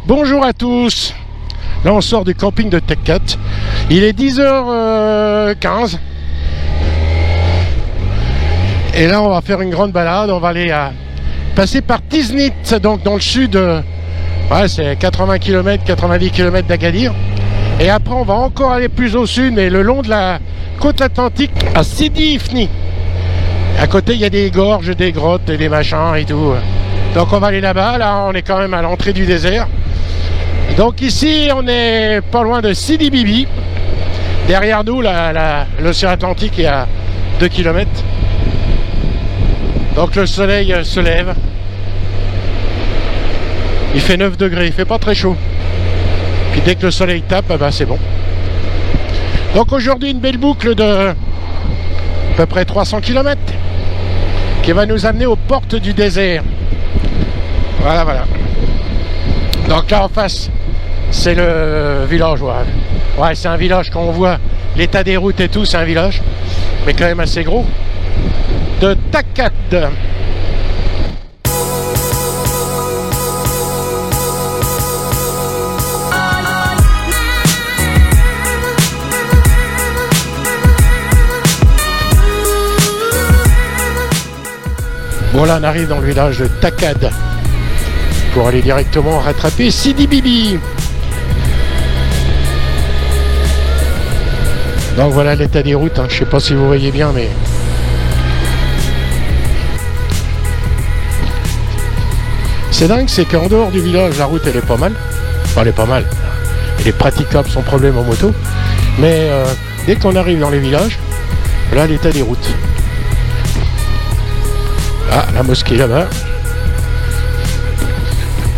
Bonjour à tous. Là on sort du camping de Tech4. Il est 10h15. Et là on va faire une grande balade. On va aller passer par Tiznit, donc dans le sud. Ouais, c'est 80 km, 90 km d'Agadir. Et après on va encore aller plus au sud, mais le long de la côte atlantique à Sidi Ifni. À côté il y a des gorges, des grottes et des machins et tout. Donc on va aller là-bas. Là on est quand même à l'entrée du désert. Donc ici on est pas loin de Sidi Bibi. Derrière nous l'océan Atlantique est à 2 km. Donc le soleil se lève. Il fait 9 degrés, il fait pas très chaud. Puis dès que le soleil tape, bah c'est bon. Donc aujourd'hui une belle boucle de à peu près 300 km qui va nous amener aux portes du désert. Voilà. Donc là en face, c'est le village. Ouais, c'est un village, quand on voit l'état des routes et tout, c'est un village, mais quand même assez gros. De Tech4. Bon là on arrive dans le village de Takad pour aller directement rattraper Sidi Bibi. Donc voilà l'état des routes, je sais pas si vous voyez bien, mais c'est dingue, c'est qu'en dehors du village la route elle est pas mal. Enfin elle est pas mal, elle est praticable sans problème en moto, mais dès qu'on arrive dans les villages, là l'état des routes. Ah, la mosquée là-bas.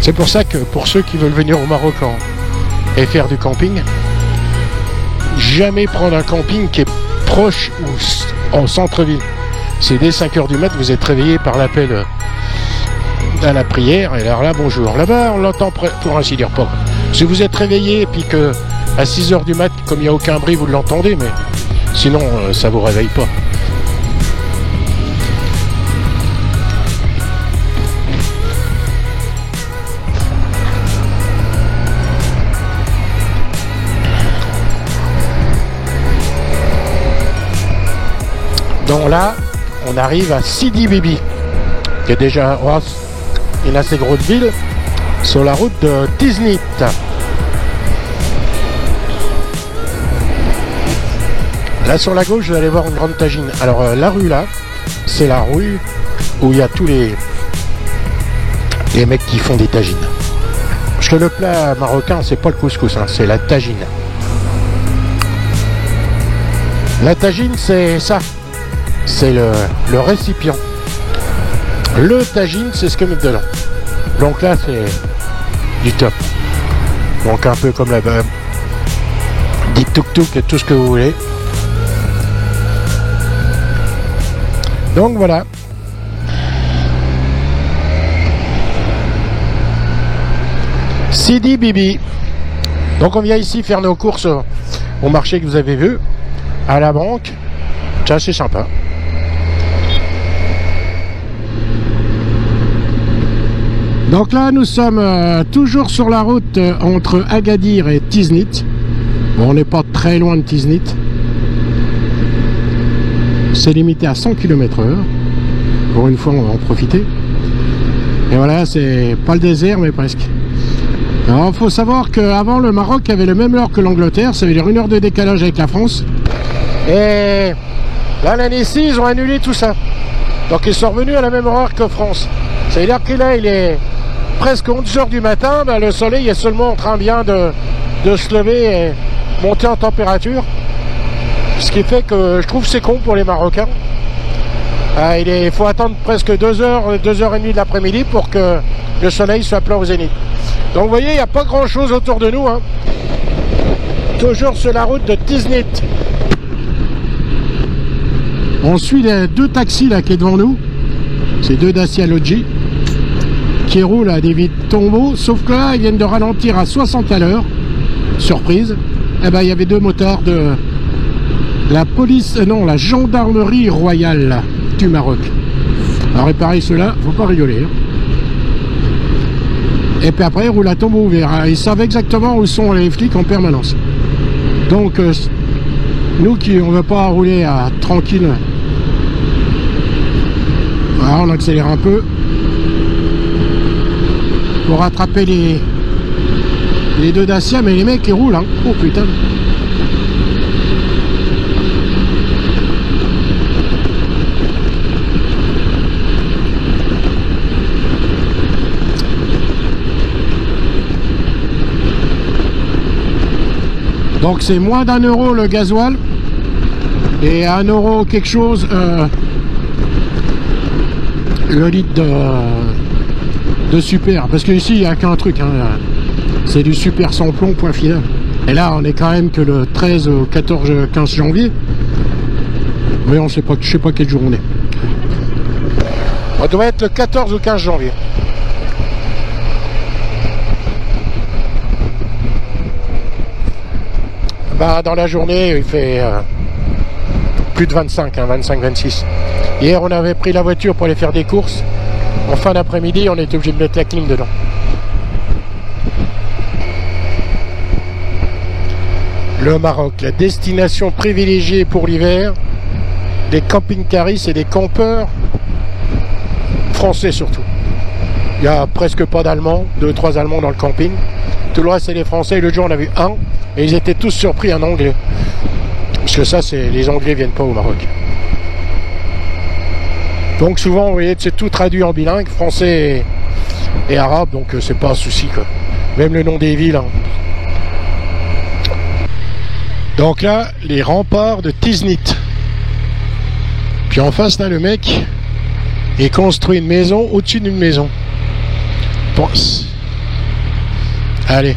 C'est pour ça que pour ceux qui veulent venir au Maroc et faire du camping, jamais prendre un camping qui est proche ou en centre-ville. C'est dès 5h du mat, vous êtes réveillé par l'appel à la prière, et alors là, bonjour. Là-bas, on l'entend pour ainsi dire pas. Si vous êtes réveillé et puis que à 6h du mat, comme il n'y a aucun bruit, vous l'entendez, mais sinon, ça vous réveille pas. Donc là, on arrive à Sidi Bibi, qui est déjà une assez grosse ville, sur la route de Tiznit. Là sur la gauche, vous allez voir une grande tagine. Alors la rue là, c'est la rue où il y a tous les mecs qui font des tagines. Parce que le plat marocain, c'est pas le couscous, c'est la tagine. La tagine, c'est ça. C'est le récipient. Le tagine, c'est ce que met dedans. Donc là, c'est du top. Donc un peu comme là-bas. Dit tuk-tuk et tout ce que vous voulez. Donc voilà. Sidi Bibi. Donc on vient ici faire nos courses au marché que vous avez vu, à la banque. Ça, c'est sympa. Donc là, nous sommes toujours sur la route entre Agadir et Tiznit. Bon, on n'est pas très loin de Tiznit. C'est limité à 100 km/h. Pour une fois, on va en profiter. Et voilà, c'est pas le désert, mais presque. Alors, il faut savoir qu'avant, le Maroc avait le même heure que l'Angleterre. Ça veut dire 1 heure de décalage avec la France. Et là, l'année 6, ils ont annulé tout ça. Donc, ils sont revenus à la même heure que France. Ça veut dire que là, il est presque 11h du matin, le soleil est seulement en train bien de se lever et monter en température. Ce qui fait que je trouve que c'est con pour les Marocains. Il faut attendre presque 2h, 2h30 de l'après-midi pour que le soleil soit plein au zénith. Donc vous voyez, il n'y a pas grand chose autour de nous. Toujours sur la route de Tiznit. On suit les 2 taxis là qui est devant nous. C'est 2 Dacia Logi qui roulent à des vides tombeaux, sauf que là ils viennent de ralentir à 60 à l'heure. Surprise. Eh ben il y avait 2 motards de la police, la gendarmerie royale du Maroc. Alors réparer cela, faut pas rigoler. Et puis après, ils roulent à tombeau ouvert. Ils savent exactement où sont les flics en permanence. Donc, nous qui on veut pas rouler à tranquille, voilà, on accélère un peu pour rattraper les deux Dacia, mais les mecs ils roulent, hein. Oh putain. Donc c'est moins d'1 € le gasoil et 1 € quelque chose le litre de super, parce que ici il n'y a qu'un truc, hein, c'est du super sans plomb, point final. Et là on est quand même que le 13 au 15 janvier. Oui, on sait pas, je sais pas quel jour on est. On doit être le 14 ou 15 janvier. Bah, dans la journée, il fait plus de 25, hein, 25-26. Hier, on avait pris la voiture pour aller faire des courses. En fin d'après-midi, on était obligé de mettre la clim dedans. Le Maroc, la destination privilégiée pour l'hiver des camping-caristes et des campeurs français surtout. Il n'y a presque pas d'Allemands, 2-3 Allemands dans le camping. Tout le reste, c'est les Français. Le jour, on a vu un. Et ils étaient tous surpris, un Anglais. Parce que ça, les Anglais viennent pas au Maroc. Donc souvent, vous voyez, c'est tout traduit en bilingue, français et arabe, donc c'est pas un souci, quoi. Même le nom des villes. Hein. Donc là, les remparts de Tiznit. Puis en face, là, le mec, il construit une maison au-dessus d'une maison. Pense. Allez.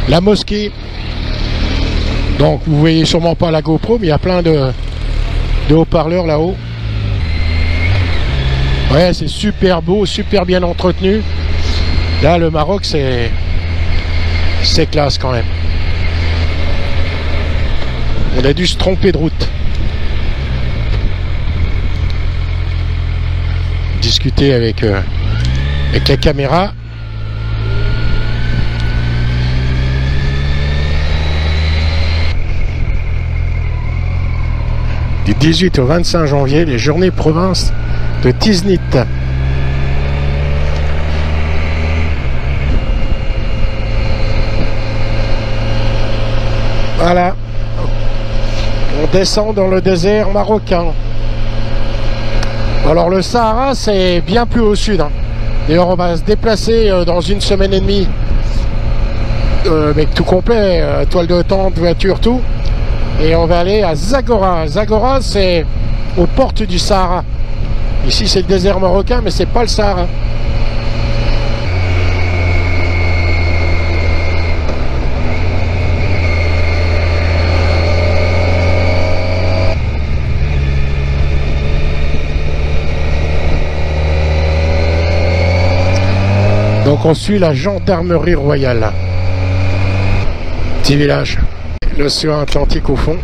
La mosquée. Donc vous voyez sûrement pas la GoPro, mais il y a plein de haut-parleurs là-haut. Ouais, c'est super beau, super bien entretenu. Là, le Maroc, c'est classe quand même. On a dû se tromper de route. Discuter avec la caméra. Du 18 au 25 janvier, les journées province de Tiznit. Voilà. On descend dans le désert marocain. Alors le Sahara, c'est bien plus au sud. Hein. D'ailleurs, on va se déplacer dans 1 semaine et demie. Avec tout complet, toile de tente, voiture, tout. Et on va aller à Zagora. Zagora, c'est aux portes du Sahara. Ici, c'est le désert marocain, mais c'est pas le Sahara. Donc on suit la gendarmerie royale. Petit village. L'océan Atlantique au fond.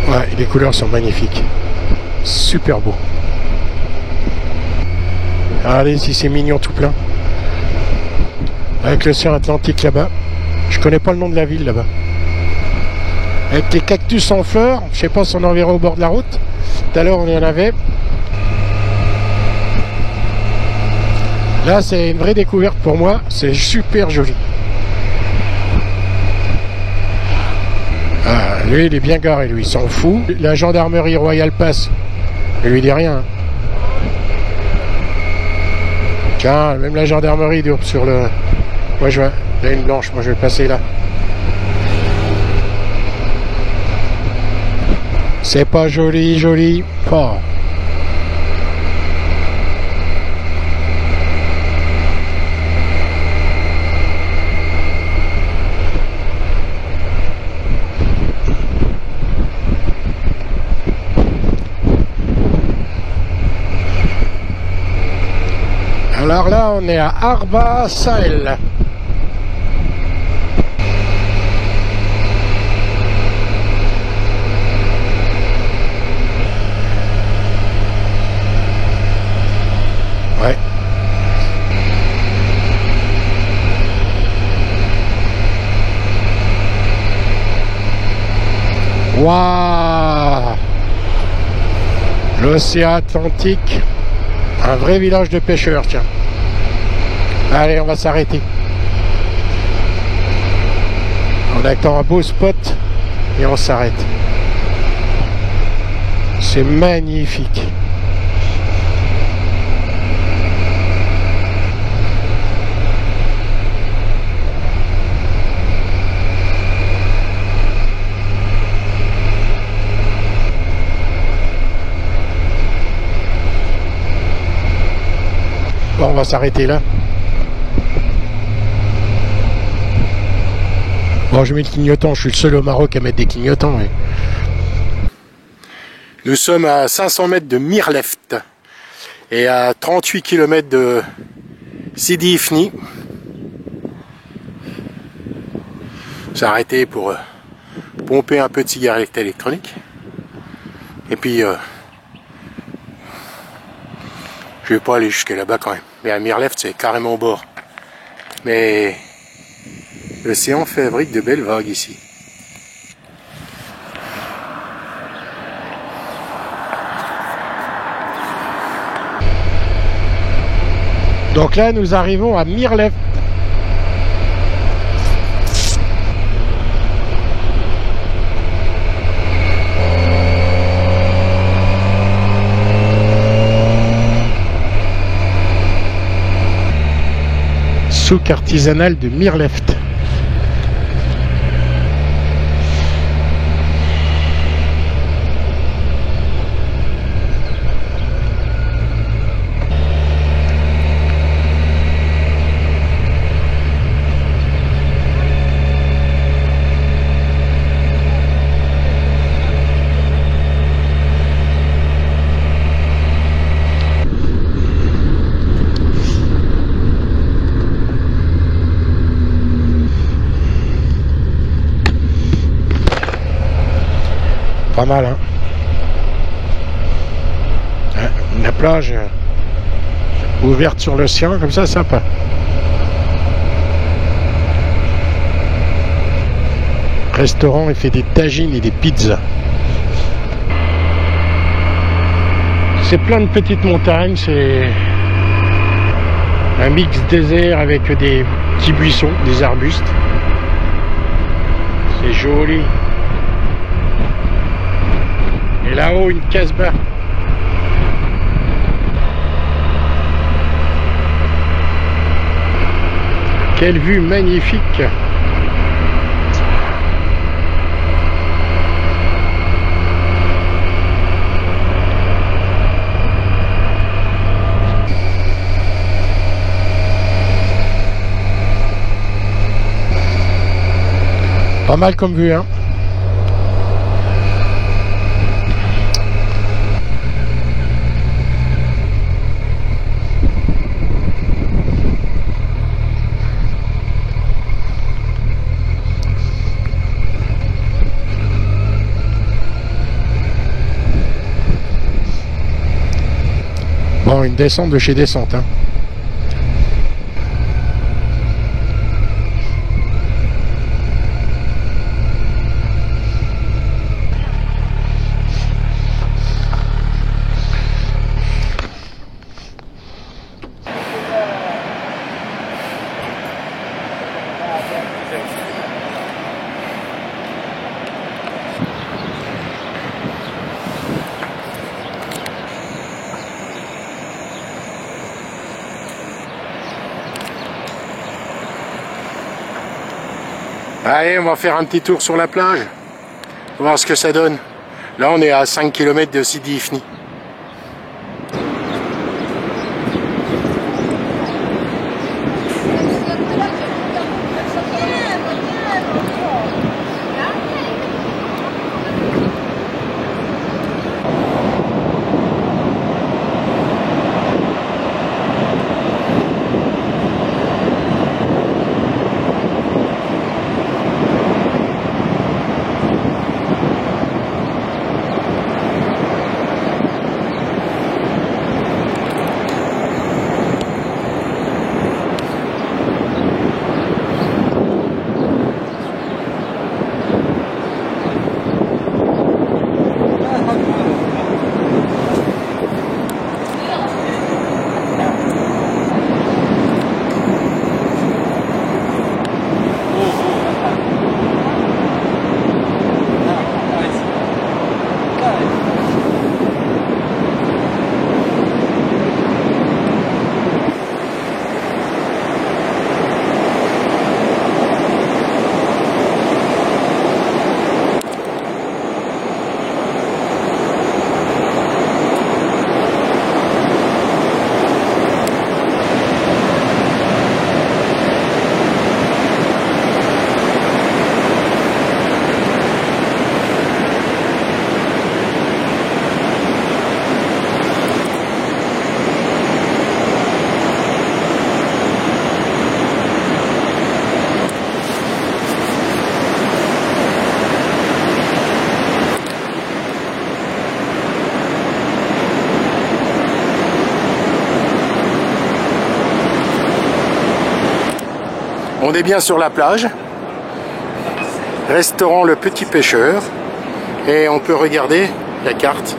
Ouais, les couleurs sont magnifiques. Super beau. Regardez si c'est mignon tout plein. Avec l'océan Atlantique là-bas. Je connais pas le nom de la ville là-bas. Avec les cactus en fleurs. Je sais pas si on en verra au bord de la route. Tout à l'heure on y en avait. Là c'est une vraie découverte pour moi. C'est super joli. Ah, lui, il est bien garé, lui, il s'en fout. La gendarmerie royale passe. Il lui dit rien. Tiens, même la gendarmerie dure sur le... Moi, je vois, il y a une blanche, moi, je vais passer là. C'est pas joli, joli. Oh. Alors là, on est à Arba Sahel. Ouais. Waouh! L'océan Atlantique. Un vrai village de pêcheurs, tiens. Allez, on va s'arrêter. On attend un beau spot et on s'arrête. C'est magnifique. Bon, on va s'arrêter là. Bon, je mets le clignotant, je suis le seul au Maroc à mettre des clignotants. Ouais. Nous sommes à 500 mètres de Mirleft et à 38 km de Sidi Ifni. On s'est arrêté pour pomper un peu de cigarette électronique. Et puis, je vais pas aller jusqu'à là-bas quand même. Mais à Mirleft, c'est carrément au bord. Mais l'océan fabrique de belles vagues ici. Donc là, nous arrivons à Mirleft. Souk artisanal de Mirleft. Pas mal, hein. La plage ouverte sur l'océan, comme ça, sympa. Restaurant, il fait des tagines et des pizzas. C'est plein de petites montagnes, c'est un mix désert avec des petits buissons, des arbustes. C'est joli. Et là-haut, une casbah. Quelle vue magnifique! Pas mal comme vue, hein? Bon, une descente de chez descente, hein. Allez, on va faire un petit tour sur la plage, voir ce que ça donne. Là, on est à 5 km de Sidi Ifni. On est bien sur la plage. Restaurant Le Petit Pêcheur. Et on peut regarder la carte.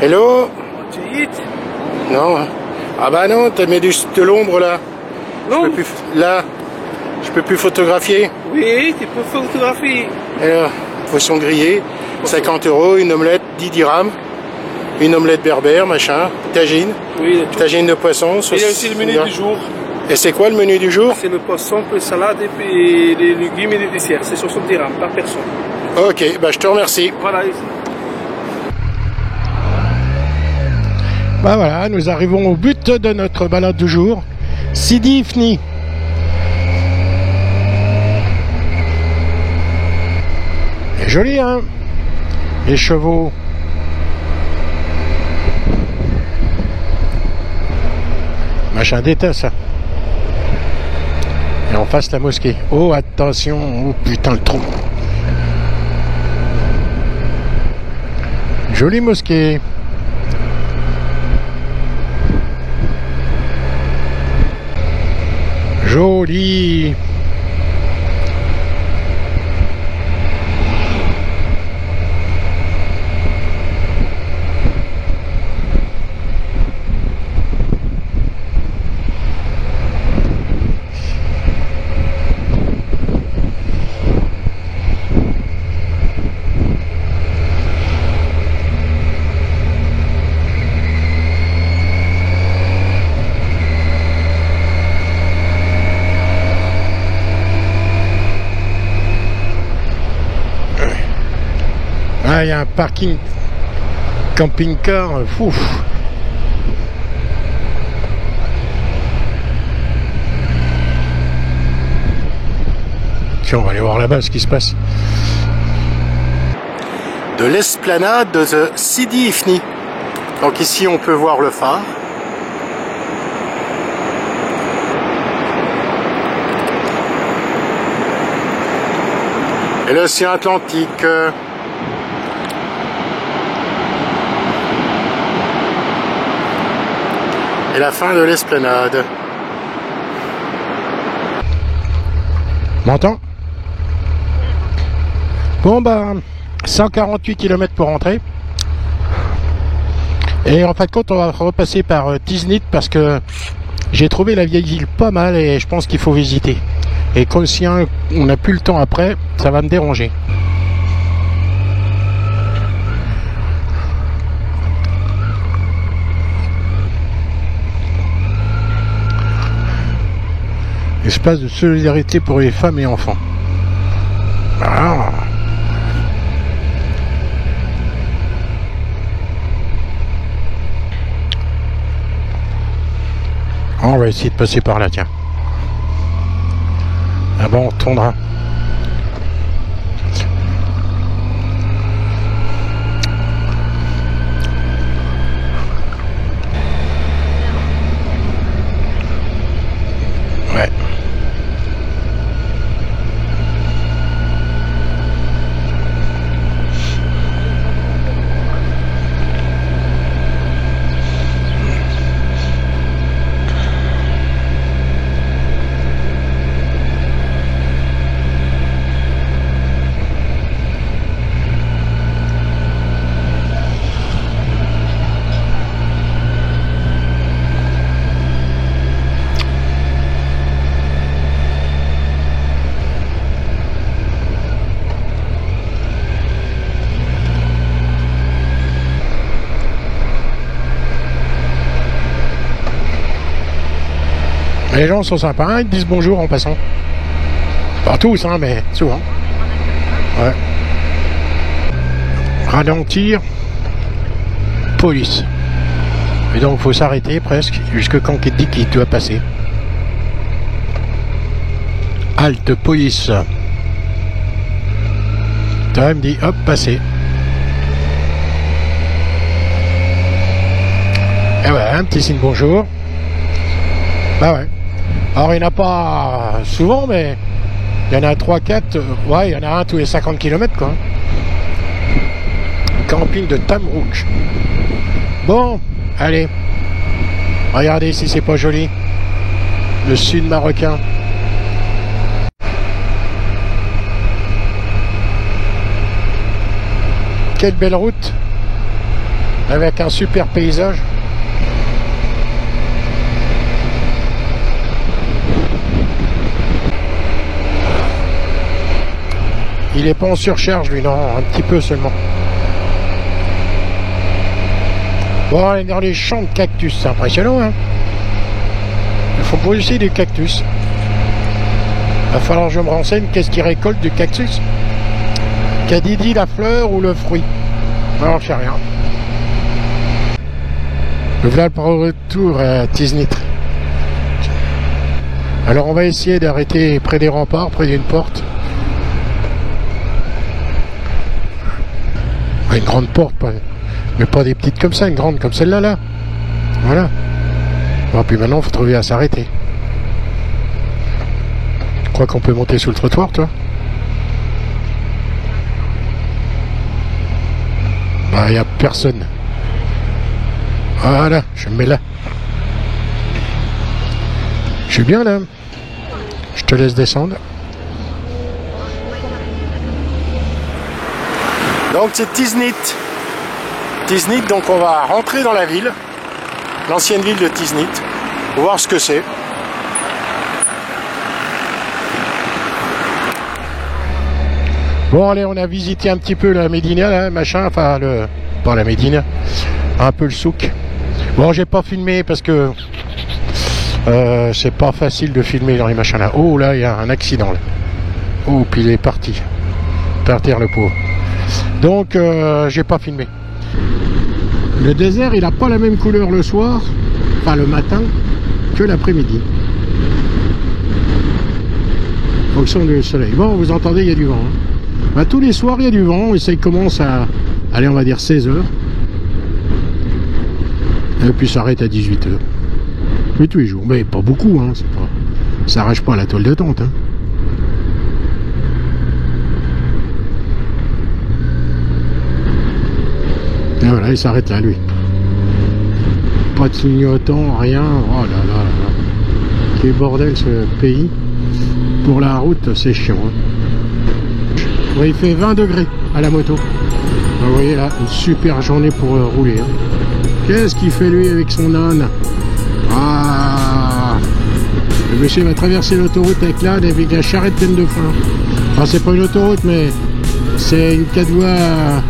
Hello. Non. Ah bah non, t'as mis de l'ombre là. Je peux plus photographier. Oui, tu peux photographier. Alors, poisson grillé, 50 €, une omelette, 10 dirhams. Une omelette berbère, machin, tagine. Oui, tagine de poisson. Il y a aussi le menu du jour. Et c'est quoi le menu du jour? C'est le poisson, puis salade et puis les légumes et les desserts. C'est 60 dirhams par personne. Ok, bah je te remercie. Voilà. Bah voilà, nous arrivons au but de notre balade du jour. Sidi Ifni. C'est joli, hein? Les chevaux. Machin d'état, ça. Et en face, la mosquée. Oh, attention. Oh, putain, le trou. Jolie mosquée. Jolie. Ah, il y a un parking camping-car, fou. Tiens, on va aller voir là-bas ce qui se passe. De l'esplanade de Sidi Ifni. Donc ici, on peut voir le phare. Et l'océan Atlantique. Et la fin de l'esplanade. M'entends? Bon bah 148 km pour rentrer. Et en fin de compte on va repasser par Tiznit parce que j'ai trouvé la vieille ville pas mal et je pense qu'il faut visiter. Et comme si on n'a plus le temps après, ça va me déranger. Espace de solidarité pour les femmes et enfants. Ah. On va essayer de passer par là, tiens. Ah bon, on retournera. Ouais. Les gens sont sympas, hein, ils disent bonjour en passant. Pas tous, hein, mais souvent. Ouais. Ralentir. Police. Et donc, il faut s'arrêter presque, jusque quand il dit qu'il doit passer. Halte, police. Toi, il me dit, hop, passer. Et voilà, un petit signe bonjour. Bah ouais. Alors il n'y en a pas souvent, mais il y en a 3-4, ouais, il y en a un tous les 50 km quoi. Camping de Tamrouk. Bon, allez. Regardez si c'est pas joli. Le sud marocain. quelle belle route avec un super paysage. Il est pas en surcharge lui, non, un petit peu seulement. Bon, on est dans les champs de cactus, c'est impressionnant, hein. Il faut pousser des cactus. Il va falloir que je me renseigne qu'est-ce qu'ils récoltent du cactus. Qu'a dit la fleur ou le fruit? Non, je sais rien. Voilà le retour à Tiznit. Alors on va essayer d'arrêter près des remparts, près d'une porte. Une grande porte, mais pas des petites comme ça, une grande comme celle-là, là. Voilà. Bon, puis maintenant, il faut trouver à s'arrêter. Tu crois qu'on peut monter sous le trottoir, toi? Bah, il n'y a personne. Voilà, je me mets là. Je suis bien, là. Je te laisse descendre. Donc c'est Tiznit. Tiznit, donc on va rentrer dans la ville, l'ancienne ville de Tiznit, voir ce que c'est. Bon allez, on a visité un petit peu la Médina, là, machin, enfin pas la Médina, un peu le souk. Bon, j'ai pas filmé parce que c'est pas facile de filmer dans les machins là. Oh là, il y a un accident là. Oh, puis il est parti. Partir le pauvre. Donc j'ai pas filmé. Le désert il a pas la même couleur le soir, enfin le matin, que l'après-midi. En fonction du soleil. Bon, vous entendez, il y a du vent. Hein. Bah, tous les soirs il y a du vent et ça commence à aller, on va dire 16h. Et puis ça arrête à 18h. Mais tous les jours. Mais pas beaucoup, hein. C'est pas... ça arrache pas la toile de tente. Hein. Et voilà, il s'arrête là, lui. Pas de clignotant, rien. Oh là là là là. Quel bordel ce pays. Pour la route, c'est chiant. Hein. Ouais, il fait 20 degrés à la moto. Vous voyez là, une super journée pour rouler. Hein. Qu'est-ce qu'il fait lui avec son âne? Ah, le monsieur va traverser l'autoroute avec l'âne avec la charrette pleine de frein. Enfin, c'est pas une autoroute, mais c'est une 4 voies.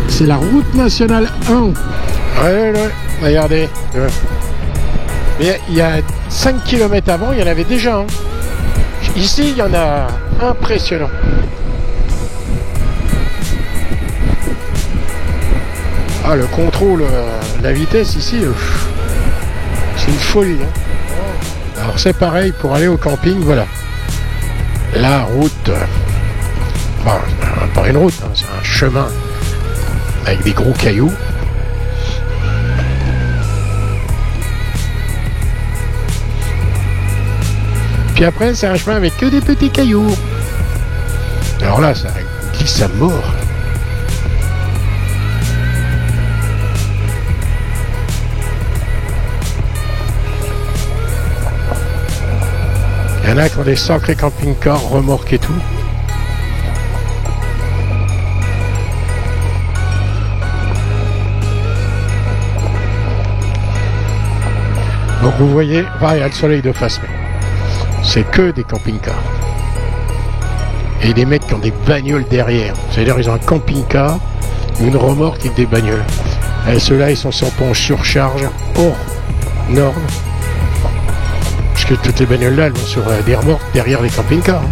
C'est la route nationale 1. Ouais, regardez. Mais il y a 5 km avant, il y en avait déjà un. Ici, il y en a impressionnant. Ah, le contrôle, la vitesse ici, c'est une folie. Hein. Alors c'est pareil pour aller au camping, voilà. La route, enfin, pas une route, hein, c'est un chemin avec des gros cailloux. Puis après, c'est un chemin avec que des petits cailloux. Alors là, ça glisse à mort. Il y en a qui ont des sacrés camping-cars, remorques et tout. Donc vous voyez, il y a le soleil de face, mais c'est que des camping-cars. Et des mecs qui ont des bagnoles derrière. C'est-à-dire ils ont un camping-car, une remorque et des bagnoles. Et ceux-là, ils sont en surcharge hors norme. Parce que toutes les bagnoles là, elles vont sur des remorques derrière les camping-cars. Hein.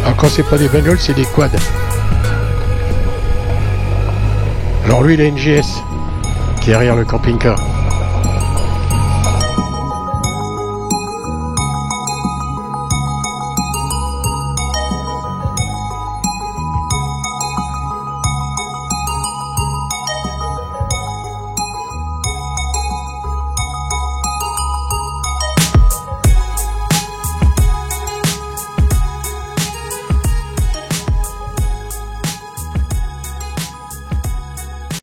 Alors quand c'est pas des bagnoles, c'est des quads. Alors lui, il a une GS qui est derrière le camping-car.